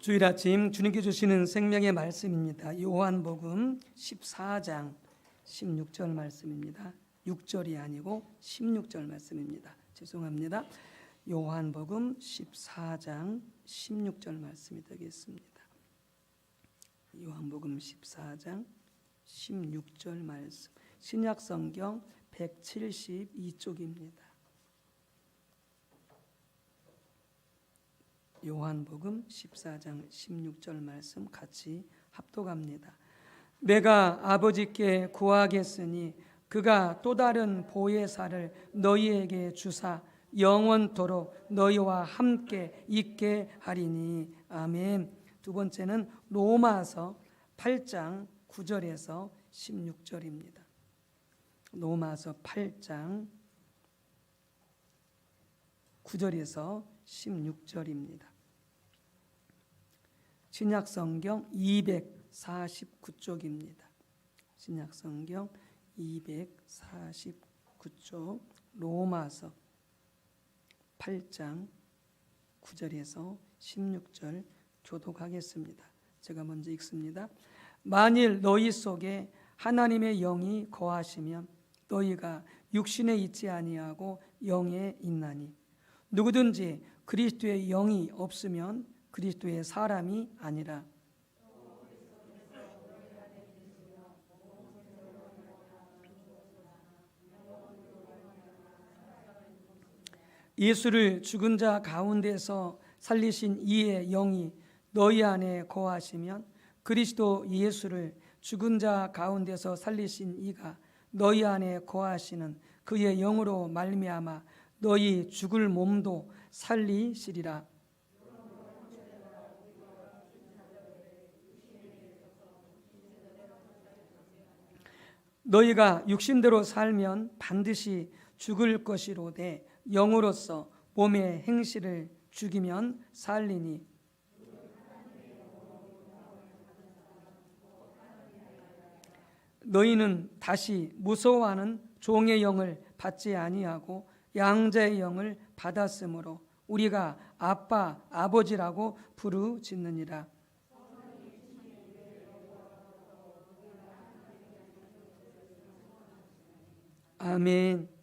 주일 아침 주님께 주시는 생명의 말씀입니다. 요한복음 14장 16절 말씀입니다. 6절이 아니고 16절 말씀입니다. 죄송합니다. 요한복음 14장 16절 말씀이 되겠습니다. 요한복음 14장 16절 말씀, 신약성경 172쪽입니다. 요한복음 14장 16절 말씀 같이 합독합니다. 내가 아버지께 구하겠으니 그가 또 다른 보혜사를 너희에게 주사 영원토록 너희와 함께 있게 하리니. 아멘. 두 번째는 로마서 8장 9절에서 16절입니다. 로마서 8장 9절에서 16절입니다. 신약성경 249쪽입니다. 신약성경 249쪽 로마서 8장 9절에서 16절 교독하겠습니다. 제가 먼저 읽습니다. 만일 너희 속에 하나님의 영이 거하시면 너희가 육신에 있지 아니하고 영에 있나니 누구든지 그리스도의 영이 없으면 그리스도의 사람이 아니라. 예수를 죽은 자 가운데서 살리신 이의 영이 너희 안에 거하시면 그리스도 예수를 죽은 자 가운데서 살리신 이가 너희 안에 거하시는 그의 영으로 말미암아 너희 죽을 몸도 살리시리라. 너희가 육신대로 살면 반드시 죽을 것이로되 영으로서 몸의 행실을 죽이면 살리니. 너희는 다시 무서워하는 종의 영을 받지 아니하고 양자의 영을 받았으므로 우리가 아빠, 아버지라고 부르짖느니라. 아멘.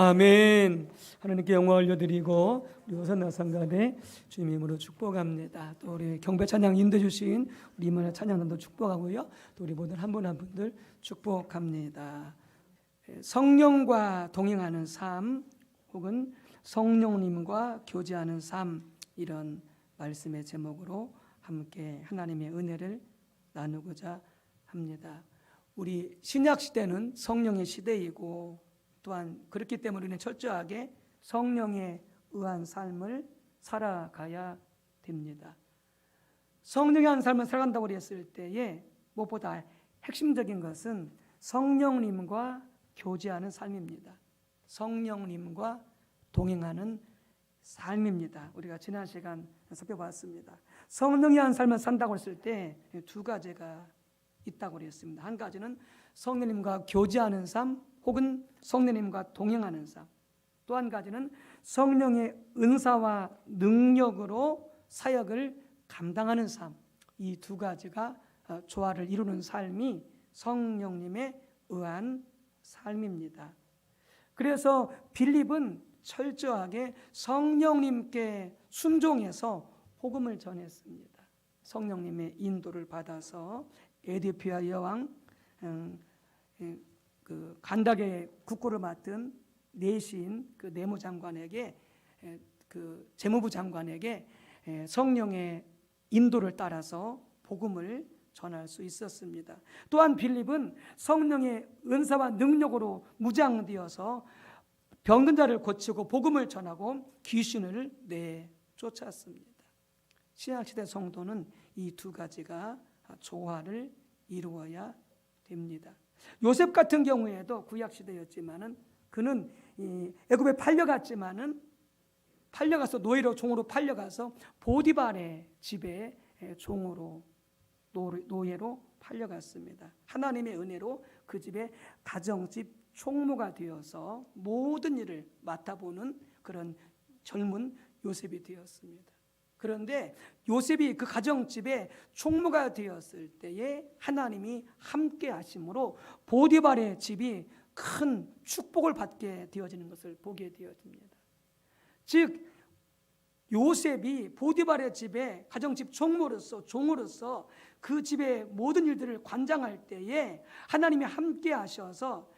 아멘. 하나님께 영광 올려드리고 우리 호산나 성가대 주님의 이름으로 축복합니다. 또 우리 경배 찬양 인도해 주신 우리 이만희 찬양단도 축복하고요. 또 우리 모든 한 분 한 분들 축복합니다. 성령과 동행하는 삶 혹은 성령님과 교제하는 삶, 이런 말씀의 제목으로 함께 하나님의 은혜를 나누고자 합니다. 우리 신약 시대는 성령의 시대이고 또한 그렇기 때문에 우리는 철저하게 성령에 의한 삶을 살아가야 됩니다. 성령에 의한 삶을 살아간다고 했을 때에 무엇보다 핵심적인 것은 성령님과 교제하는 삶입니다. 성령님과 동행하는 삶입니다. 우리가 지난 시간 살펴봤습니다. 성령에 의한 삶을 산다고 했을 때 두 가지가 있다고 그랬습니다. 한 가지는 성령님과 교제하는 삶 혹은 성령님과 동행하는 삶, 또 한 가지는 성령의 은사와 능력으로 사역을 감당하는 삶, 이 두 가지가 조화를 이루는 삶이 성령님에 의한 삶입니다. 그래서 빌립은 철저하게 성령님께 순종해서 복음을 전했습니다. 성령님의 인도를 받아서 에디오피아 여왕 그 간다게 국고를 맡은 내신 그 내무장관에게 그 재무부 장관에게 성령의 인도를 따라서 복음을 전할 수 있었습니다. 또한 빌립은 성령의 은사와 능력으로 무장되어서 병든 자를 고치고 복음을 전하고 귀신을 내쫓았습니다. 신약시대 성도는 이 두 가지가 조화를 이루어야 됩니다. 요셉 같은 경우에도 구약시대였지만은 그는 애굽에 팔려가서 노예로 종으로 팔려가서 보디발의 집에 종으로 노예로 팔려갔습니다. 하나님의 은혜로 그 집에 가정집 총무가 되어서 모든 일을 맡아보는 그런 젊은 요셉이 되었습니다. 그런데 요셉이 그 가정집에 총무가 되었을 때에 하나님이 함께 하심으로 보디발의 집이 큰 축복을 받게 되어지는 것을 보게 되어집니다. 즉 요셉이 보디발의 집에 가정집 종으로서 그 집의 모든 일들을 관장할 때에 하나님이 함께 하셔서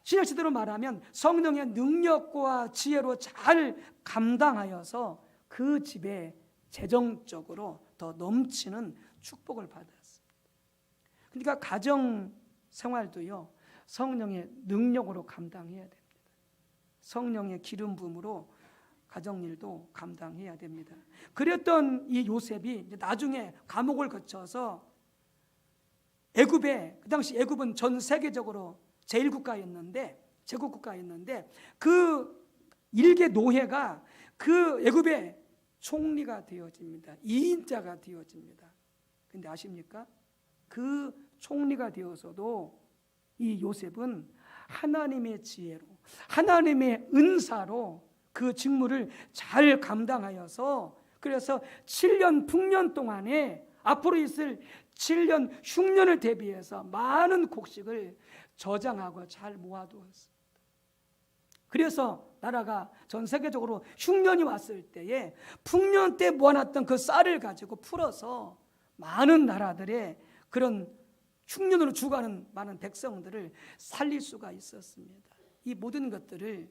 신약시대로 말하면 성령의 능력과 지혜로 잘 감당하여서 그 집에 재정적으로 더 넘치는 축복을 받았습니다. 그러니까 가정 생활도요, 성령의 능력으로 감당해야 됩니다. 성령의 기름 부음으로 가정일도 감당해야 됩니다. 그랬던 이 요셉이 이제 나중에 감옥을 거쳐서 애굽에, 그 당시 애굽은 전 세계적으로 제국국가였는데 그 일개 노예가 그 애굽의 총리가 되어집니다. 2인자가 되어집니다. 근데 아십니까? 그 총리가 되어서도 이 요셉은 하나님의 지혜로, 하나님의 은사로 그 직무를 잘 감당하여서, 그래서 7년 풍년 동안에 앞으로 있을 7년 흉년을 대비해서 많은 곡식을 저장하고 잘 모아두었습니다. 그래서 나라가 전 세계적으로 흉년이 왔을 때에 풍년 때 모아놨던 그 쌀을 가지고 풀어서 많은 나라들의 그런 흉년으로 죽어가는 많은 백성들을 살릴 수가 있었습니다. 이 모든 것들을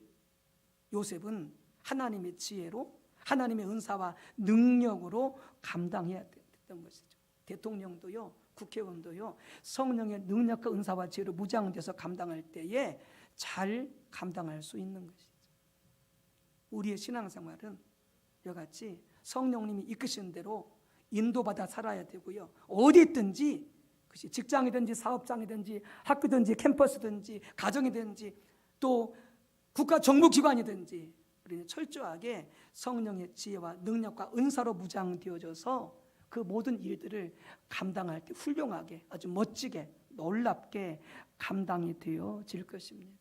요셉은 하나님의 지혜로, 하나님의 은사와 능력으로 감당해야 됐던 것이죠. 대통령도요, 국회의원도요, 성령의 능력과 은사와 지혜로 무장돼서 감당할 때에 잘 감당할 수 있는 것이죠. 우리의 신앙생활은 이같이 성령님이 이끄신 대로 인도받아 살아야 되고요. 어디 있든지, 그것이 직장이든지 사업장이든지 학교든지 캠퍼스든지 가정이든지 또 국가 정부기관이든지 우리는 철저하게 성령의 지혜와 능력과 은사로 무장되어져서 그 모든 일들을 감당할 때 훌륭하게, 아주 멋지게, 놀랍게 감당이 되어질 것입니다.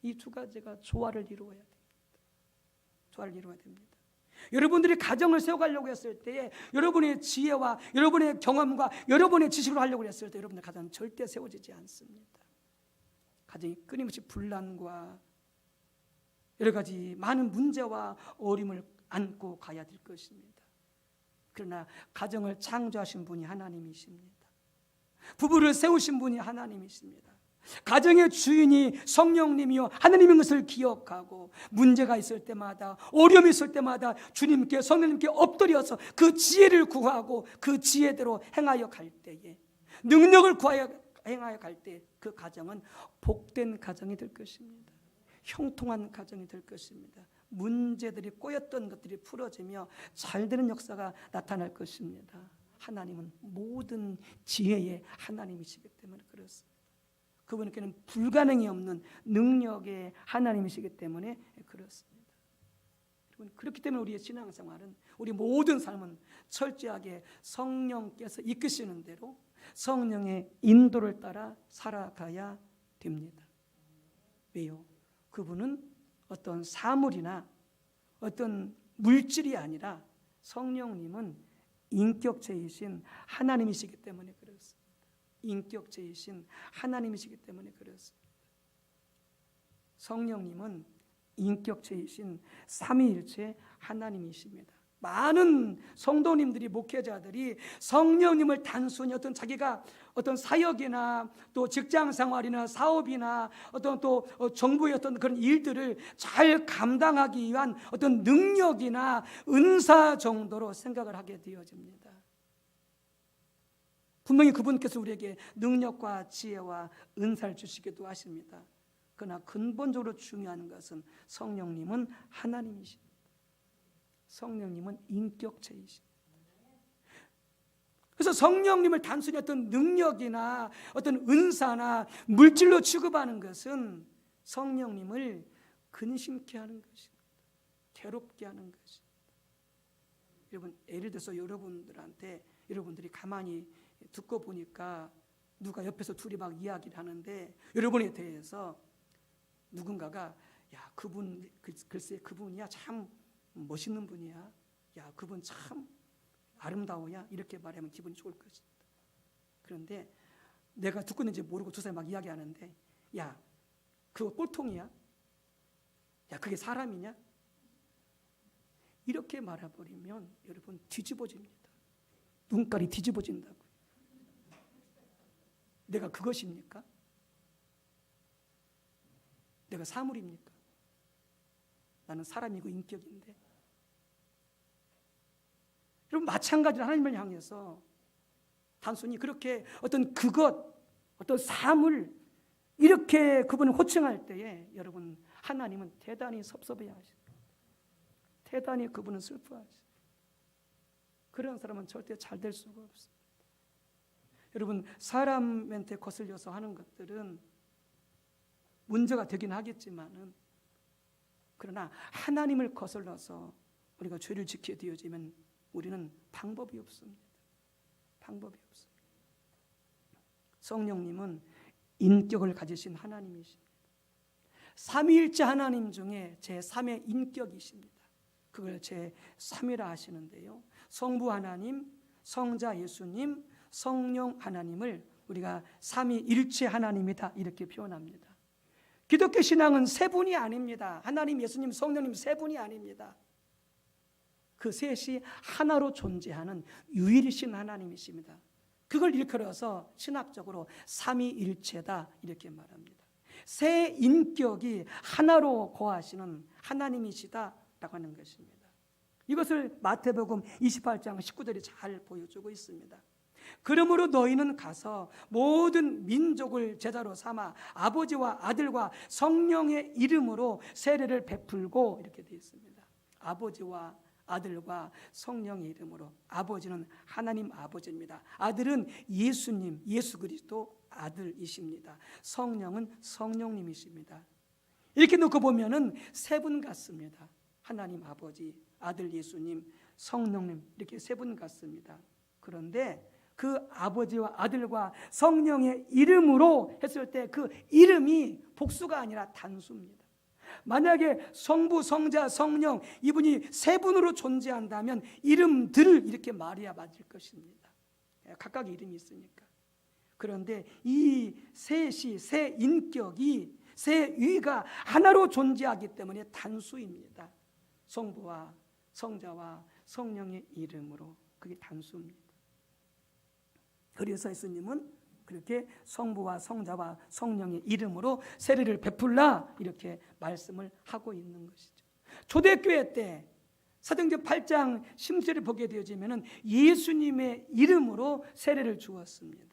이 두 가지가 조화를 이루어야 됩니다. 조화를 이루어야 됩니다. 여러분들이 가정을 세워가려고 했을 때에 여러분의 지혜와 여러분의 경험과 여러분의 지식으로 하려고 했을 때 여러분의 가정은 절대 세워지지 않습니다. 가정이 끊임없이 분란과 여러 가지 많은 문제와 어려움을 안고 가야 될 것입니다. 그러나 가정을 창조하신 분이 하나님이십니다. 부부를 세우신 분이 하나님이십니다. 가정의 주인이 성령님이요 하나님인 것을 기억하고 문제가 있을 때마다 어려움이 있을 때마다 주님께 성령님께 엎드려서 그 지혜를 구하고 그 지혜대로 행하여 갈 때에 능력을 구하여 행하여 갈 때 그 가정은 복된 가정이 될 것입니다. 형통한 가정이 될 것입니다. 문제들이 꼬였던 것들이 풀어지며 잘 되는 역사가 나타날 것입니다. 하나님은 모든 지혜의 하나님이시기 때문에 그렇습니다. 그분께는 불가능이 없는 능력의 하나님이시기 때문에 그렇습니다. 여러분, 그렇기 때문에 우리의 신앙생활은, 우리 모든 삶은 철저하게 성령께서 이끄시는 대로 성령의 인도를 따라 살아가야 됩니다. 왜요? 그분은 어떤 사물이나 어떤 물질이 아니라 성령님은 인격체이신 하나님이시기 때문에 그렇습니다. 인격체이신 하나님이시기 때문에 그렇습니다. 성령님은 인격체이신 삼위일체 하나님이십니다. 많은 성도님들이, 목회자들이 성령님을 단순히 어떤 자기가 어떤 사역이나 또 직장 생활이나 사업이나 어떤 또 정부의 어떤 그런 일들을 잘 감당하기 위한 어떤 능력이나 은사 정도로 생각을 하게 되어집니다. 분명히 그분께서 우리에게 능력과 지혜와 은사를 주시기도 하십니다. 그러나 근본적으로 중요한 것은 성령님은 하나님이십니다. 성령님은 인격체이십니다. 그래서 성령님을 단순히 어떤 능력이나 어떤 은사나 물질로 취급하는 것은 성령님을 근심케 하는 것입니다. 괴롭게 하는 것입니다. 여러분, 예를 들어서 여러분들이 가만히 듣고 보니까 누가 옆에서 둘이 막 이야기를 하는데 여러분에 대해서 누군가가 야, 그분 글쎄 그분이야 참 멋있는 분이야. 야, 그분 참 아름다워야. 이렇게 말하면 기분이 좋을 것입니다. 그런데 내가 듣고 있는지 모르고 두 사람이 막 이야기하는데 야, 그거 꼴통이야. 야, 그게 사람이냐? 이렇게 말해버리면 여러분 뒤집어집니다. 눈깔이 뒤집어진다고요. 내가 그것입니까? 내가 사물입니까? 나는 사람이고 인격인데. 여러분, 마찬가지로 하나님을 향해서 단순히 그렇게 어떤 그것, 어떤 사물 이렇게 그분을 호칭할 때에 여러분, 하나님은 대단히 섭섭해하십니다. 대단히 그분은 슬퍼하십니다. 그런 사람은 절대 잘 될 수가 없습니다. 여러분, 사람한테 거슬려서 하는 것들은 문제가 되긴 하겠지만은, 그러나 하나님을 거슬러서 우리가 죄를 지키게 되어지면 우리는 방법이 없습니다. 방법이 없습니다. 성령님은 인격을 가지신 하나님이십니다. 삼위일체 하나님 중에 제3의 인격이십니다. 그걸 제3위라 하시는데요, 성부 하나님, 성자 예수님, 성령 하나님을 우리가 삼위일체 하나님이다 이렇게 표현합니다. 기독교 신앙은 세 분이 아닙니다. 하나님, 예수님, 성령님 세 분이 아닙니다. 그 셋이 하나로 존재하는 유일이신 하나님이십니다. 그걸 일컬어서 신학적으로 삼위일체다 이렇게 말합니다. 세 인격이 하나로 거하시는 하나님이시다라고 하는 것입니다. 이것을 마태복음 28장 19절이 잘 보여주고 있습니다. 그러므로 너희는 가서 모든 민족을 제자로 삼아 아버지와 아들과 성령의 이름으로 세례를 베풀고, 이렇게 되어 있습니다. 아버지와 아들과 성령의 이름으로. 아버지는 하나님 아버지입니다. 아들은 예수님, 예수 그리스도 아들이십니다. 성령은 성령님이십니다. 이렇게 놓고 보면은 세 분 같습니다. 하나님 아버지, 아들 예수님, 성령님, 이렇게 세 분 같습니다. 그런데 그 아버지와 아들과 성령의 이름으로 했을 때 그 이름이 복수가 아니라 단수입니다. 만약에 성부, 성자, 성령 이분이 세 분으로 존재한다면 이름들을 이렇게 말해야 맞을 것입니다. 각각의 이름이 있으니까. 그런데 이 셋이, 세 인격이 세 위가 하나로 존재하기 때문에 단수입니다. 성부와 성자와 성령의 이름으로, 그게 단수입니다. 그래서 예수님은 그렇게 성부와 성자와 성령의 이름으로 세례를 베풀라 이렇게 말씀을 하고 있는 것이죠. 초대교회 때 사도행전 8장 10절을 보게 되어지면 예수님의 이름으로 세례를 주었습니다.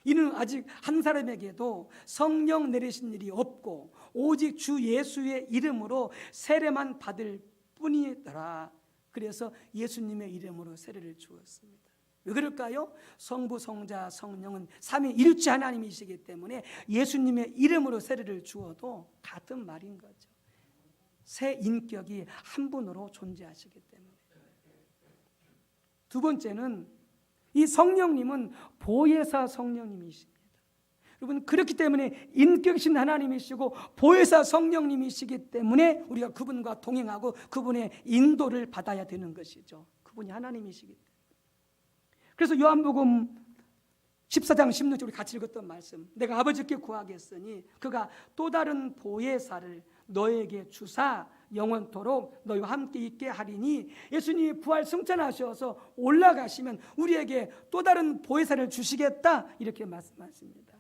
이는 아직 한 사람에게도 성령 내리신 일이 없고 오직 주 예수의 이름으로 세례만 받을 뿐이더라. 그래서 예수님의 이름으로 세례를 주었습니다. 왜 그럴까요? 성부, 성자, 성령은 삼위일체 하나님이시기 때문에 예수님의 이름으로 세례를 주어도 같은 말인 거죠. 세 인격이 한 분으로 존재하시기 때문에. 두 번째는 이 성령님은 보혜사 성령님이십니다. 여러분, 그렇기 때문에 인격이신 하나님이시고 보혜사 성령님이시기 때문에 우리가 그분과 동행하고 그분의 인도를 받아야 되는 것이죠. 그분이 하나님이시기 때문에. 그래서 요한복음 14장 16절 우리 같이 읽었던 말씀, 내가 아버지께 구하겠으니 그가 또 다른 보혜사를 너에게 주사 영원토록 너희와 함께 있게 하리니, 예수님이 부활 승천하셔서 올라가시면 우리에게 또 다른 보혜사를 주시겠다 이렇게 말씀하십니다.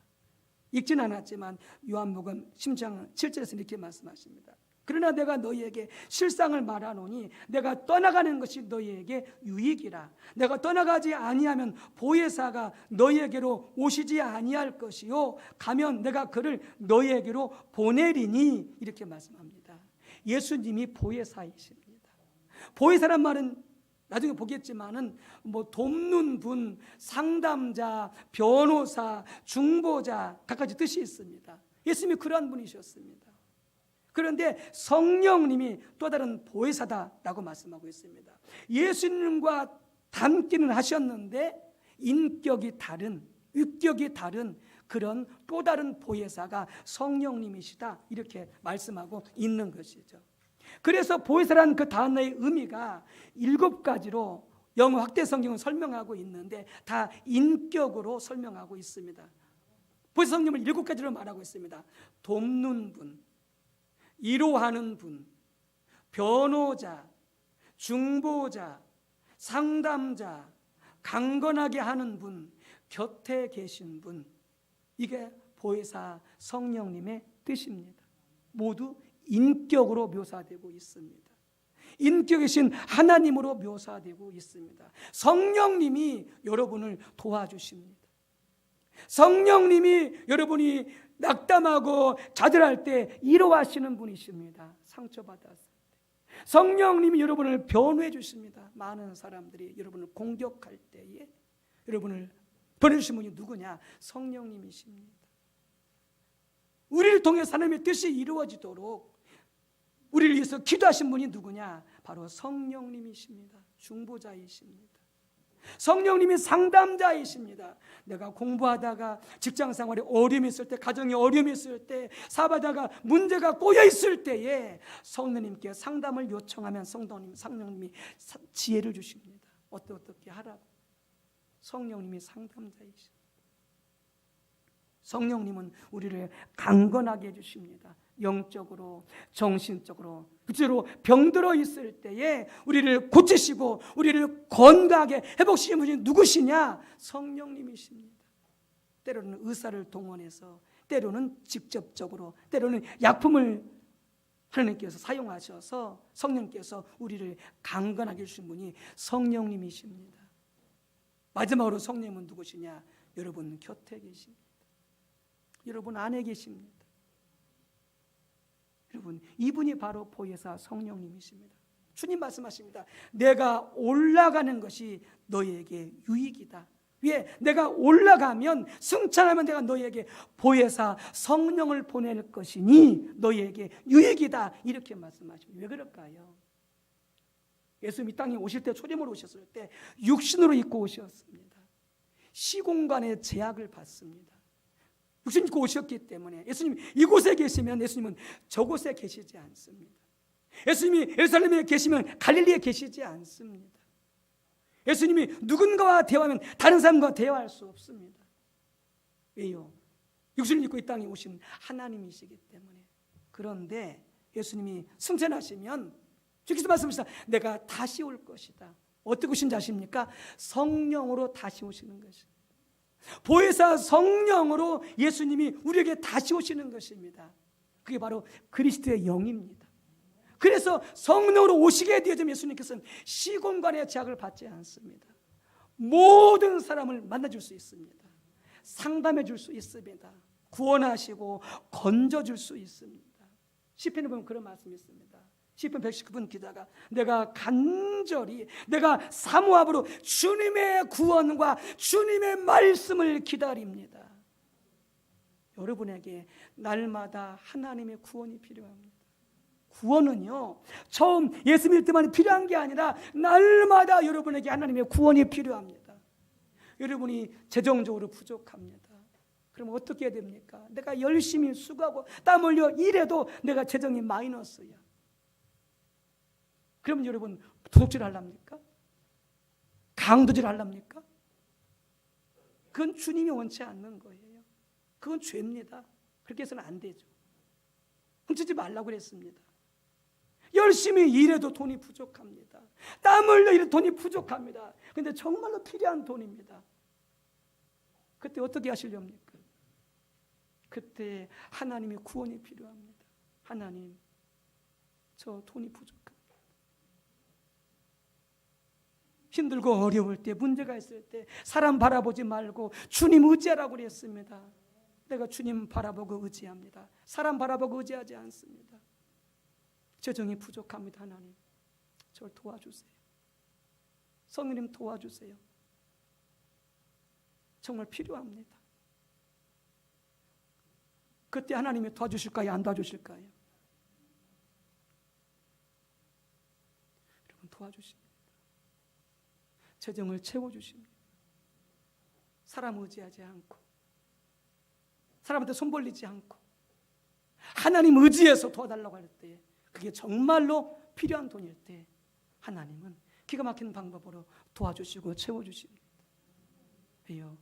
읽진 않았지만 요한복음 10장 7절에서 이렇게 말씀하십니다. 그러나 내가 너희에게 실상을 말하노니 내가 떠나가는 것이 너희에게 유익이라. 내가 떠나가지 아니하면 보혜사가 너희에게로 오시지 아니할 것이요 가면 내가 그를 너희에게로 보내리니 이렇게 말씀합니다. 예수님이 보혜사이십니다. 보혜사란 말은 나중에 보겠지만은 돕는 분, 상담자, 변호사, 중보자 각가지 뜻이 있습니다. 예수님이 그러한 분이셨습니다. 그런데 성령님이 또 다른 보혜사다라고 말씀하고 있습니다. 예수님과 닮기는 하셨는데 인격이 다른, 육격이 다른 그런 또 다른 보혜사가 성령님이시다 이렇게 말씀하고 있는 것이죠. 그래서 보혜사라는 그 단어의 의미가 7가지로 영어 확대 성경은 설명하고 있는데 다 인격으로 설명하고 있습니다. 보혜사 성령을 7가지로 말하고 있습니다. 돕는 분, 위로하는 분, 변호자, 중보자, 상담자, 강건하게 하는 분, 곁에 계신 분, 이게 보혜사 성령님의 뜻입니다. 모두 인격으로 묘사되고 있습니다. 인격이신 하나님으로 묘사되고 있습니다. 성령님이 여러분을 도와주십니다. 성령님이 여러분이 낙담하고 좌절할 때 위로하시는 분이십니다. 상처받았을 때 성령님이 여러분을 변호해 주십니다. 많은 사람들이 여러분을 공격할 때에 여러분을 보내주신 분이 누구냐? 성령님이십니다. 우리를 통해 하나님의 뜻이 이루어지도록 우리를 위해서 기도하신 분이 누구냐? 바로 성령님이십니다. 중보자이십니다. 성령님이 상담자이십니다. 내가 공부하다가 직장생활에 어려움이 있을 때, 가정에 어려움이 있을 때, 사업하다가 문제가 꼬여 있을 때에 성령님께 상담을 요청하면 성령님이 지혜를 주십니다. 어떻게 하라고. 성령님이 상담자이십니다. 성령님은 우리를 강건하게 해주십니다. 영적으로, 정신적으로, 구체로 병들어 있을 때에 우리를 고치시고 우리를 건강하게 회복시키는 분이 누구시냐? 성령님이십니다. 때로는 의사를 동원해서, 때로는 직접적으로, 때로는 약품을 하나님께서 사용하셔서 성령께서 우리를 강건하게 해주신 분이 성령님이십니다. 마지막으로 성령님은 누구시냐? 여러분 곁에 계십니다. 여러분 안에 계십니다. 여러분, 이분이 바로 보혜사 성령님이십니다. 주님 말씀하십니다. 내가 올라가는 것이 너희에게 유익이다. 왜? 내가 올라가면, 승천하면 내가 너희에게 보혜사 성령을 보낼 것이니 너희에게 유익이다. 이렇게 말씀하십니다. 왜 그럴까요? 예수님이 땅에 오실 때, 초림으로 오셨을 때 육신으로 입고 오셨습니다. 시공간의 제약을 받습니다. 육신 입고 오셨기 때문에 예수님 이곳에 계시면 예수님은 저곳에 계시지 않습니다. 예수님이 예루살렘에 계시면 갈릴리에 계시지 않습니다. 예수님이 누군가와 대화하면 다른 사람과 대화할 수 없습니다. 왜요? 육신을 입고 이 땅에 오신 하나님이시기 때문에. 그런데 예수님이 승천하시면 주께서 말씀하시다. 내가 다시 올 것이다. 어떻게 오신지 아십니까? 성령으로 다시 오시는 것입니다. 보혜사 성령으로 예수님이 우리에게 다시 오시는 것입니다. 그게 바로 그리스도의 영입니다. 그래서 성령으로 오시게 되어지면 예수님께서는 시공간의 제약을 받지 않습니다. 모든 사람을 만나줄 수 있습니다. 상담해 줄 수 있습니다. 구원하시고 건져줄 수 있습니다. 시편에 보면 그런 말씀이 있습니다. 시편 119편 기자가 내가 간절히 내가 사모함으로 주님의 구원과 주님의 말씀을 기다립니다. 여러분에게 날마다 하나님의 구원이 필요합니다. 구원은요, 처음 예수 믿을 때만 필요한 게 아니라 날마다 여러분에게 하나님의 구원이 필요합니다. 여러분이 재정적으로 부족합니다. 그럼 어떻게 해야 됩니까? 내가 열심히 수고하고 땀 흘려 일해도 내가 재정이 마이너스야. 그러면 여러분 도둑질 하랍니까? 강도질 하랍니까? 그건 주님이 원치 않는 거예요. 그건 죄입니다. 그렇게 해서는 안 되죠. 훔치지 말라고 그랬습니다. 열심히 일해도 돈이 부족합니다. 땀 흘려 일해도 돈이 부족합니다. 그런데 정말로 필요한 돈입니다. 그때 어떻게 하시렵니까? 그때 하나님의 구원이 필요합니다. 하나님, 저 돈이 부족합니다. 힘들고 어려울 때, 문제가 있을 때 사람 바라보지 말고 주님 의지하라고 그랬습니다. 내가 주님 바라보고 의지합니다. 사람 바라보고 의지하지 않습니다. 재정이 부족합니다. 하나님, 저를 도와주세요. 성령님 도와주세요. 정말 필요합니다. 그때 하나님이 도와주실까요? 안 도와주실까요? 여러분 도와주십니다. 재정을 채워주십니다. 사람 의지하지 않고 사람한테 손 벌리지 않고 하나님 의지해서 도와달라고 할 때, 그게 정말로 필요한 돈일 때 하나님은 기가 막힌 방법으로 도와주시고 채워주십니다. 왜요?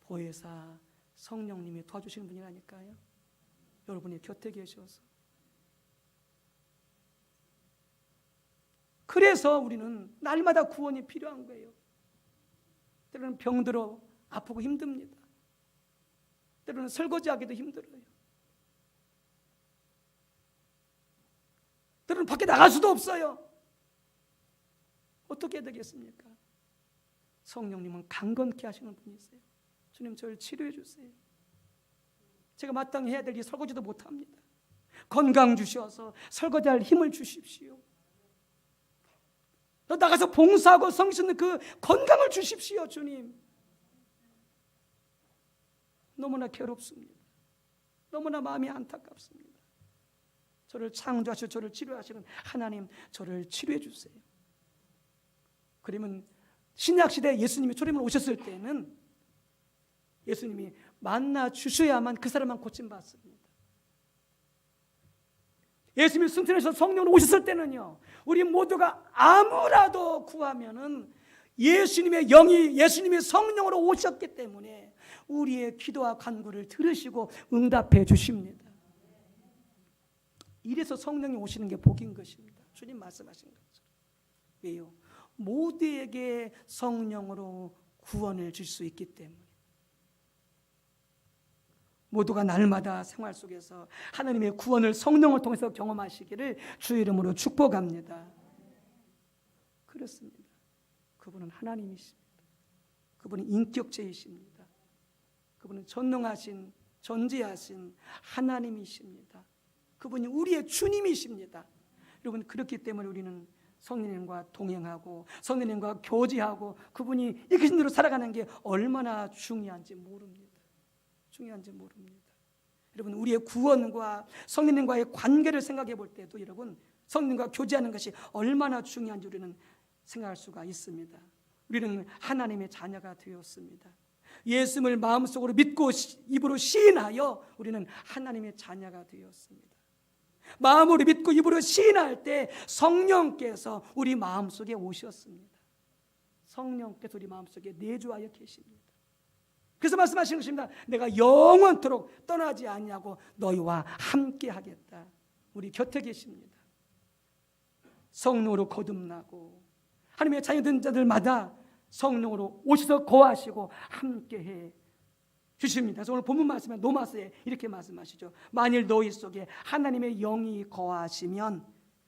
보혜사 성령님이 도와주시는 분이라니까요. 여러분이 곁에 계셔서. 그래서 우리는 날마다 구원이 필요한 거예요. 때로는 병들어 아프고 힘듭니다. 때로는 설거지하기도 힘들어요. 때로는 밖에 나갈 수도 없어요. 어떻게 해야 되겠습니까? 성령님은 강건케 하시는 분이세요. 주님, 저를 치료해 주세요. 제가 마땅히 해야 될 일 설거지도 못합니다. 건강 주셔서 설거지할 힘을 주십시오. 또 나가서 봉사하고 성실한 그 건강을 주십시오. 주님, 너무나 괴롭습니다. 너무나 마음이 안타깝습니다. 저를 창조하시고 저를 치료하시는 하나님, 저를 치료해 주세요. 그러면 신약시대에 예수님이 초림을 오셨을 때는 예수님이 만나 주셔야만 그 사람만 고침받습니다. 예수님이 승천해서 성령으로 오셨을 때는요, 우리 모두가 아무라도 구하면은 예수님의 영이 예수님의 성령으로 오셨기 때문에 우리의 기도와 간구를 들으시고 응답해 주십니다. 이래서 성령이 오시는 게 복인 것입니다. 주님 말씀하신 거죠. 왜요? 모두에게 성령으로 구원을 줄 수 있기 때문에. 모두가 날마다 생활 속에서 하나님의 구원을 성령을 통해서 경험하시기를 주의 이름으로 축복합니다. 그렇습니다. 그분은 하나님이십니다. 그분은 인격체이십니다. 그분은 전능하신 전지하신 하나님이십니다. 그분이 우리의 주님이십니다. 여러분, 그렇기 때문에 우리는 성령님과 동행하고 성령님과 교제하고 그분이 이끄신 대로 살아가는 게 얼마나 중요한지 모릅니다. 여러분, 우리의 구원과 성령님과의 관계를 생각해 볼 때도 여러분, 성령님과 교제하는 것이 얼마나 중요한지 우리는 생각할 수가 있습니다. 우리는 하나님의 자녀가 되었습니다. 예수님을 마음속으로 믿고 입으로 시인하여 우리는 하나님의 자녀가 되었습니다. 마음으로 믿고 입으로 시인할 때 성령께서 우리 마음속에 오셨습니다. 성령께서 우리 마음속에 내주하여 계십니다. 그래서 말씀하시는 것입니다. 내가 영원토록 떠나지 않냐고 너희와 함께 하겠다. 우리 곁에 계십니다. 성령으로 거듭나고 하나님의 자녀된 자들마다 성령으로 오셔서 거하시고 함께해 주십니다. 그래서 오늘 본문 말씀에 로마서에 이렇게 말씀하시죠. 만일 너희 속에 하나님의 영이 거하시면,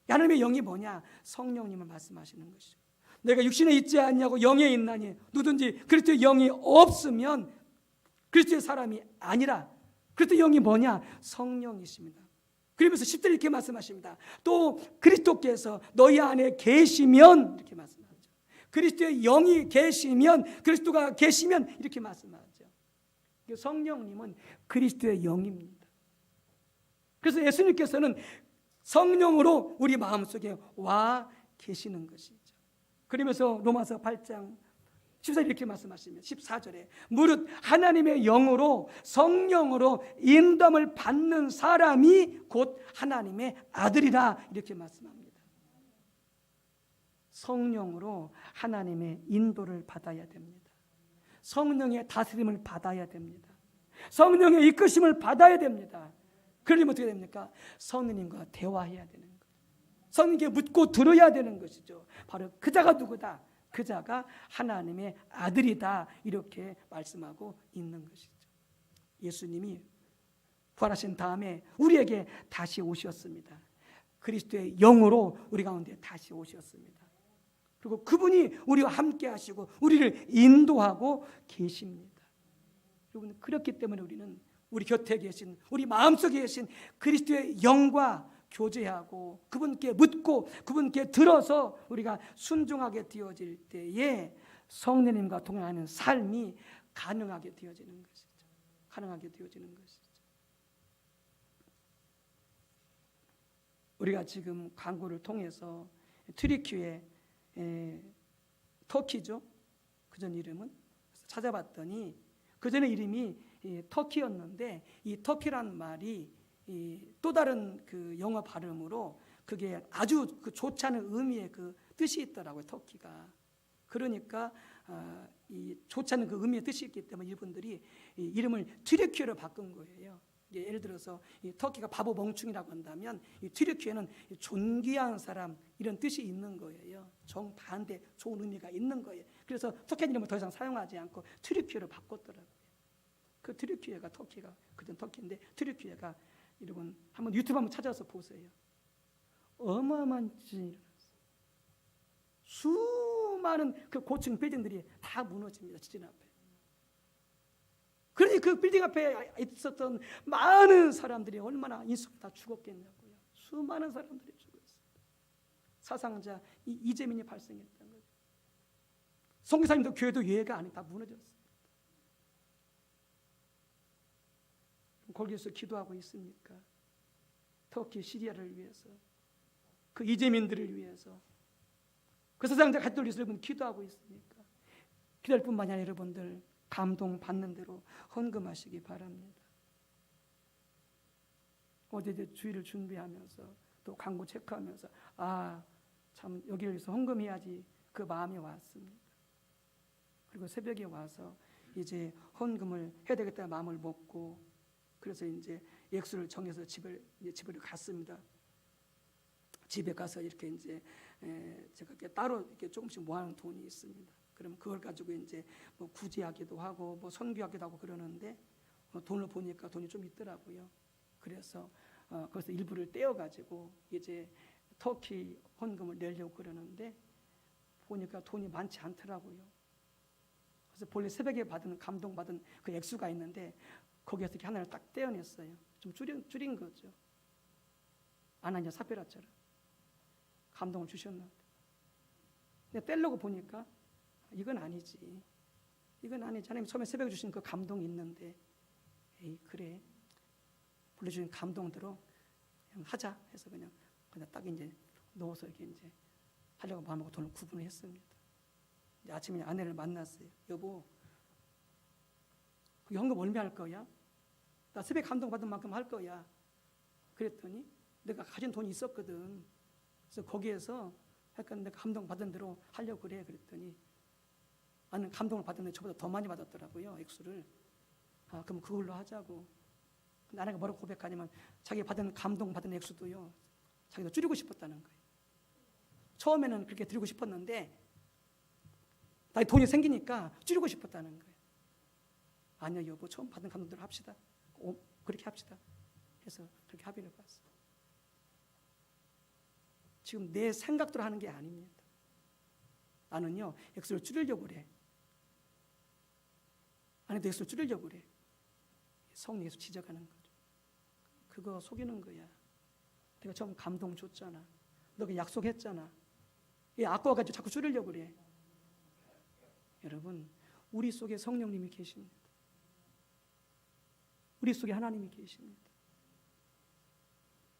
하나님의 영이 뭐냐? 성령님을 말씀하시는 것이죠. 내가 육신에 있지 않냐고 영에 있나니, 누구든지 그리스도의 영이 없으면 그리스도의 사람이 아니라. 그리스도의 영이 뭐냐? 성령이십니다. 그러면서 10절 이렇게 말씀하십니다. 또 그리스도께서 너희 안에 계시면, 이렇게 말씀하죠. 그리스도의 영이 계시면, 그리스도가 계시면, 이렇게 말씀하죠. 성령님은 그리스도의 영입니다. 그래서 예수님께서는 성령으로 우리 마음속에 와 계시는 것이죠. 그러면서 로마서 8장 14절 이렇게 말씀하십니다. 14절에 무릇 하나님의 영으로 성령으로 인도함을 받는 사람이 곧 하나님의 아들이라, 이렇게 말씀합니다. 성령으로 하나님의 인도를 받아야 됩니다. 성령의 다스림을 받아야 됩니다. 성령의 이끄심을 받아야 됩니다. 그러려면 어떻게 됩니까? 성령님과 대화해야 되는 거예요. 성령께 묻고 들어야 되는 것이죠. 바로 그 자가 누구다? 그 자가 하나님의 아들이다, 이렇게 말씀하고 있는 것이죠. 예수님이 부활하신 다음에 우리에게 다시 오셨습니다. 그리스도의 영으로 우리 가운데 다시 오셨습니다. 그리고 그분이 우리와 함께 하시고 우리를 인도하고 계십니다. 여러분, 그렇기 때문에 우리는 우리 곁에 계신, 우리 마음속에 계신 그리스도의 영과 교제하고 그분께 묻고 그분께 들어서 우리가 순종하게 되어질 때에 성령님과 동행하는 삶이 가능하게 되어지는 것이죠. 가능하게 되어지는 것이죠. 우리가 지금 광고를 통해서 트리키에 터키죠. 그전 이름은 찾아봤더니 그전의 이름이 터키였는데, 이 터키란 말이 또 다른 그 영어 발음으로 그게 아주 그 좋지 않은 의미의 그 뜻이 있더라고요. 터키가. 그러니까 이 좋지 않은 그 의미의 뜻이 있기 때문에 이분들이 이 이름을 튀르키예로 바꾼 거예요. 예를 들어서 이 터키가 바보 멍충이라고 한다면 이 튀르키예는 존귀한 사람, 이런 뜻이 있는 거예요. 정반대 좋은 의미가 있는 거예요. 그래서 터키 이름을 더 이상 사용하지 않고 튀르키예로 바꿨더라고요. 그 튀르키예가 터키가 그전 터키인데, 튀르키예가 여러분 한번 유튜브 한번 찾아서 보세요. 어마어마한 지진이 일어났어요. 수많은 그 고층 빌딩들이 다 무너집니다. 지진 앞에. 그러니 그 빌딩 앞에 있었던 많은 사람들이 얼마나 인숙 다 죽었겠냐고요. 수많은 사람들이 죽었어요. 사상자 이재민이 발생했던 거죠. 선교사님도 교회도 예외가 아니, 다 무너졌어요. 거기에서 기도하고 있습니까? 터키, 시리아를 위해서, 그 이재민들을 위해서, 그 사상자 가족들을 위해서 여러분 기도하고 있습니까? 기도할 뿐만이 아니라 여러분들 감동받는 대로 헌금하시기 바랍니다. 어제 주일을 준비하면서 또 광고 체크하면서 참 여기를 위해서 헌금해야지, 그 마음이 왔습니다. 그리고 새벽에 와서 이제 헌금을 해야 되겠다는 마음을 먹고, 그래서 이제 액수를 정해서 집으로 갔습니다. 집에 가서 이렇게 이제 제가 이렇게 따로 이렇게 조금씩 모아놓은 돈이 있습니다. 그럼 그걸 가지고 이제 뭐 구제하기도 하고 뭐 선교하기도 하고 그러는데 돈을 보니까 돈이 좀 있더라고요. 그래서 거기서 일부를 떼어 가지고 이제 터키 헌금을 내려고 그러는데 보니까 돈이 많지 않더라고요. 그래서 본래 새벽에 받은 감동받은 그 액수가 있는데 거기에서 이렇게 하나를 딱 떼어냈어요. 좀 줄인 거죠. 아나니아 사피라처럼 감동을 주셨나. 근데 떼려고 보니까 이건 아니지. 하나님 처음에 새벽에 주신 그 감동이 있는데, 에이 그래, 불러주신 감동대로 그냥 하자 해서 그냥 딱 이제 넣어서 이렇게 이제 하려고 마음먹고 돈을 구분을 했습니다. 이제 아침에 아내를 만났어요. 여보, 그 헌금 얼마 할 거야? 나 새벽 감동받은 만큼 할 거야. 그랬더니 내가 가진 돈이 있었거든. 그래서 거기에서 약간 내가 감동받은 대로 하려고 그래. 그랬더니 나는 감동을 받았는데 저보다 더 많이 받았더라고요, 액수를. 그럼 그걸로 하자고. 나라가 뭐라고 고백하냐면 자기 감동받은 액수도요, 자기도 줄이고 싶었다는 거예요. 처음에는 그렇게 드리고 싶었는데 나이 돈이 생기니까 줄이고 싶었다는 거예요. 아니요 여보, 처음 받은 감동대로 합시다. 그렇게 합시다. 해서 그렇게 합의를 봤어요. 지금 내 생각대로 하는 게 아닙니다. 나는요 액수를 줄이려고 그래. 아내도 액수를 줄이려고 그래. 성령에서 지적하는 거죠. 그거 속이는 거야. 내가 처음 감동 줬잖아. 너가 약속했잖아. 이 아까워가지고 자꾸 줄이려고 그래. 여러분, 우리 속에 성령님이 계십니다. 우리 속에 하나님이 계십니다.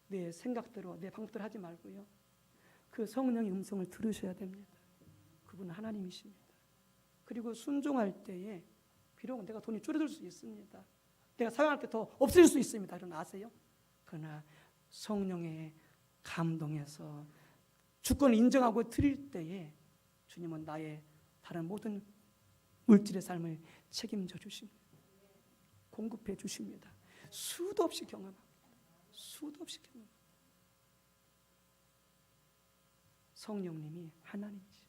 내 생각대로 내 방법대로 하지 말고요, 그 성령의 음성을 들으셔야 됩니다. 그분은 하나님이십니다. 그리고 순종할 때에 비록 내가 돈이 줄어들 수 있습니다. 내가 사용할 게 더 없을 수 있습니다. 여러분 아세요? 그러나 성령의 감동에서 주권을 인정하고 드릴 때에 주님은 나의 다른 모든 물질의 삶을 책임져 주십니다. 공급해 주십니다. 수도 없이 경험합니다. 수도 없이 경험합니다. 성령님이 하나님이십니다.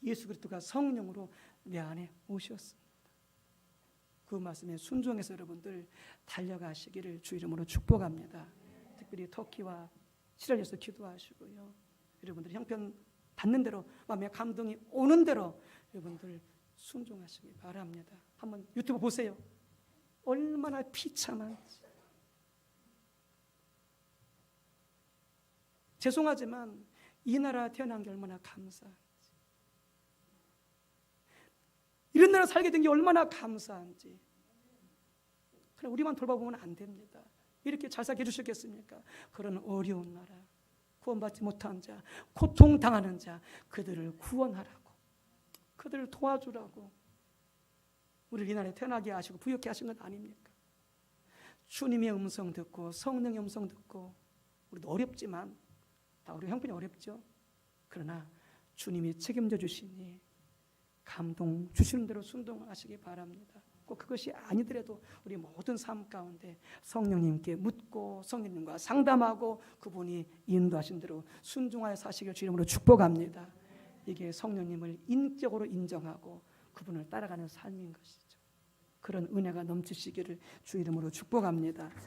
예수 그리스도가 성령으로 내 안에 오셨습니다. 그 말씀에 순종해서 여러분들 달려가시기를 주 이름으로 축복합니다. 특별히 터키와 시리아에서 기도하시고요, 여러분들 형편 받는 대로, 마음에 감동이 오는 대로 여러분들 순종하시기 바랍니다. 한번 유튜브 보세요. 얼마나 비참한지. 죄송하지만 이 나라 태어난 게 얼마나 감사한지, 이런 나라 살게 된 게 얼마나 감사한지. 그래, 우리만 돌봐보면 안 됩니다. 이렇게 잘 살게 해주셨겠습니까? 그런 어려운 나라, 구원받지 못한 자, 고통당하는 자, 그들을 구원하라고, 그들을 도와주라고 우리를 이 나라에 태어나게 하시고 부유케 하신 것 아닙니까? 주님의 음성 듣고 성령의 음성 듣고, 우리도 어렵지만, 다 우리 형편이 어렵죠. 그러나 주님이 책임져 주시니 감동 주시는 대로 순종하시기 바랍니다. 꼭 그것이 아니더라도 우리 모든 삶 가운데 성령님께 묻고 성령님과 상담하고 그분이 인도하신 대로 순종하여 사시길 주 이름으로 축복합니다. 이게 성령님을 인격으로 인정하고 그분을 따라가는 삶인 것이죠. 그런 은혜가 넘치시기를 주 이름으로 축복합니다.